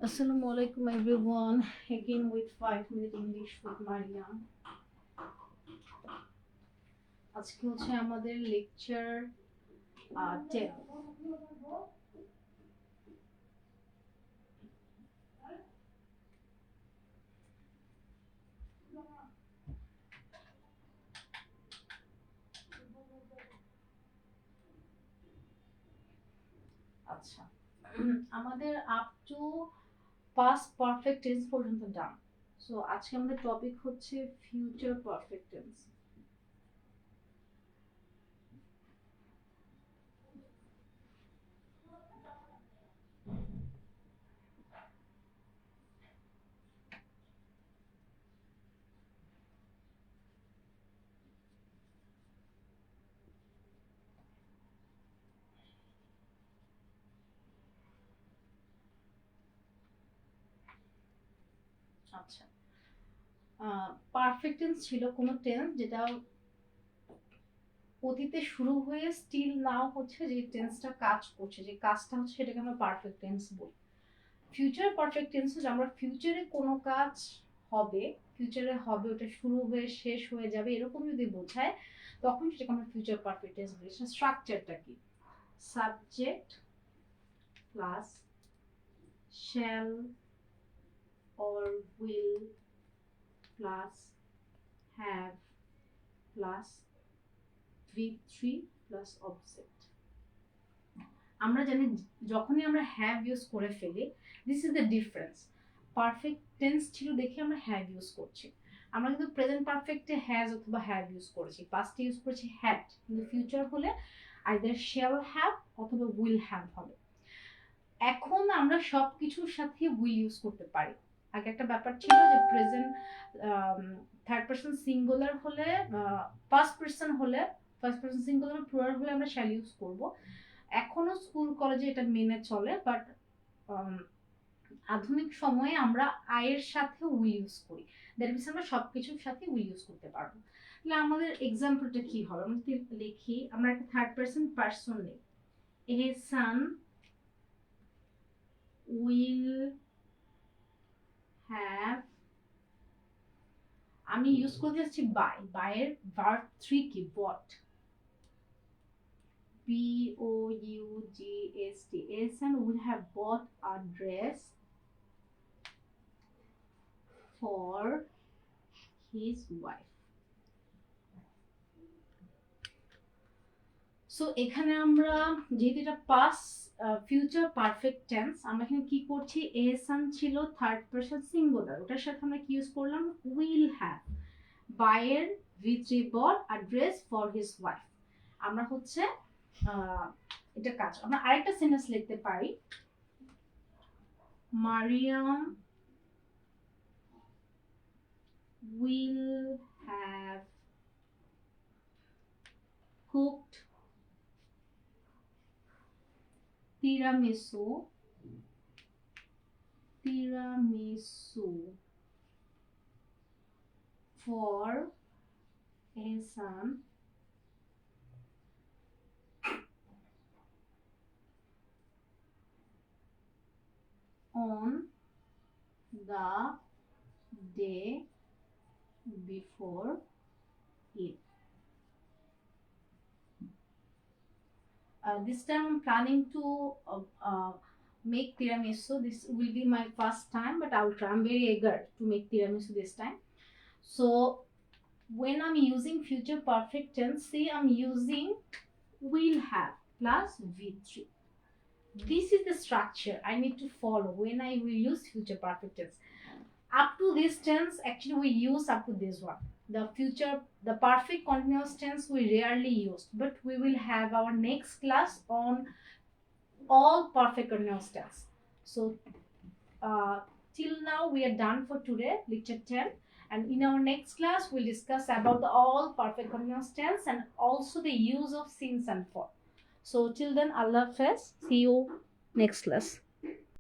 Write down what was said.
Assalamu alaikum everyone. Again with 5 minute English with Mariam. আজকে হচ্ছে আমাদের লেকচার 10। আচ্ছা, আমাদের up to past perfect tense পর্যন্ত ডান। সো আজকে আমাদের টপিক হচ্ছে ফিউচার পারফেক্ট টেন্স। আচ্ছা, পারফেক্ট টেন্স ছিল কোনো টেন্স যেটা অতীতে শুরু হয়ে স্টিল নাও হচ্ছে যে টেন্সটা কাজ করছে, যে কাজটা হচ্ছে সেটাকে আমরা পারফেক্ট টেন্স বলি। ফিউচার পারফেক্ট টেন্স হচ্ছে আমরা ফিউচারে কোনো কাজ হবে, ফিউচারে হবে, ওটা শুরু হয়ে শেষ হয়ে যাবে এরকম যদি বোঝায় তখন সেটাকে আমরা ফিউচার পারফেক্ট টেন্স বলি। স্ট্রাকচারটা কি? Subject plus shall or will plus have plus V3 plus object। আমরা জানি যখনই আমরা হ্যাভ ইউজ করে ফেলি, this is the difference. Perfect tense ছিল দেখে আমরা হ্যাভ ইউজ করছি, আমরা কিন্তু প্রেজেন্ট পারফেক্টে হ্যাজ অথবা হ্যাভ ইউজ করেছি, পাস্টে ইউজ করেছি হ্যাড, কিন্তু ফিউচার হলে আইদার শ্যাল হ্যাভ অথবা উইল হ্যাভ হবে। এখন আমরা সব কিছুর সাথে উইল ইউজ করতে পারি। আগে একটা ব্যাপার ছিল যে প্রেজেন্ট থার্ড পারসন সিঙ্গুলার হলে, ফার্স্ট পারসন হলে, ফার্স্ট পারসন সিঙ্গুলার প্লুরাল হলে আমরা শ্যাল ইউজ করব। এখনো স্কুল কলেজে এটা মেনে চলে, বাট আধুনিক সময়ে আমরা আয়ের সাথে উইল ইউজ করি। দ্যাট মিনস আমরা সবকিছুর সাথে উইল ইউজ করতে পারবো। তাহলে আমাদের এক্সাম্পলটা কি হবে? আমরা যদি লিখি, আমরা একটা থার্ড পারসন নেই, এহসান will have, আমি ইউজ করতে যাচ্ছি বাই, বাইয়ের ভার্ব 3 কি? বট, BOUGST। Ehsan will have bought a dress for his wife। So এখানে আমরা যেহেতু এটা পাস্ট ফিউচার পারফেক্ট টেন্স, আমরা এখানে কি করছি? এহসান ছিল থার্ড পারসন সিঙ্গুলার, ওটার সাথে আমরা কি ইউজ করলাম? Will have. বাইয়ের V3 bought a dress for his wife। আমরা হচ্ছে এটা কাজ। আমরা আরেকটা সেন্টেন্স লিখতে পারি, Mariam will have cooked tiramisu for Ehsan on the day before Eid। This time I'm planning to make tiramisu. This will be my first time, but I will try. I'm very eager to make tiramisu this time. So when I'm using future perfect tense, see, I'm using will have plus V3. This is the structure I need to follow when I will use future perfect tense. Up to this tense, actually we use up to this one. The perfect continuous tense we rarely use, but we will have our next class on all perfect continuous tense. So till now we are done for today, lecture 10, and in our next class we'll discuss about the all perfect continuous tense and also the use of since and for. So till then, Allah Hafiz, see you next class.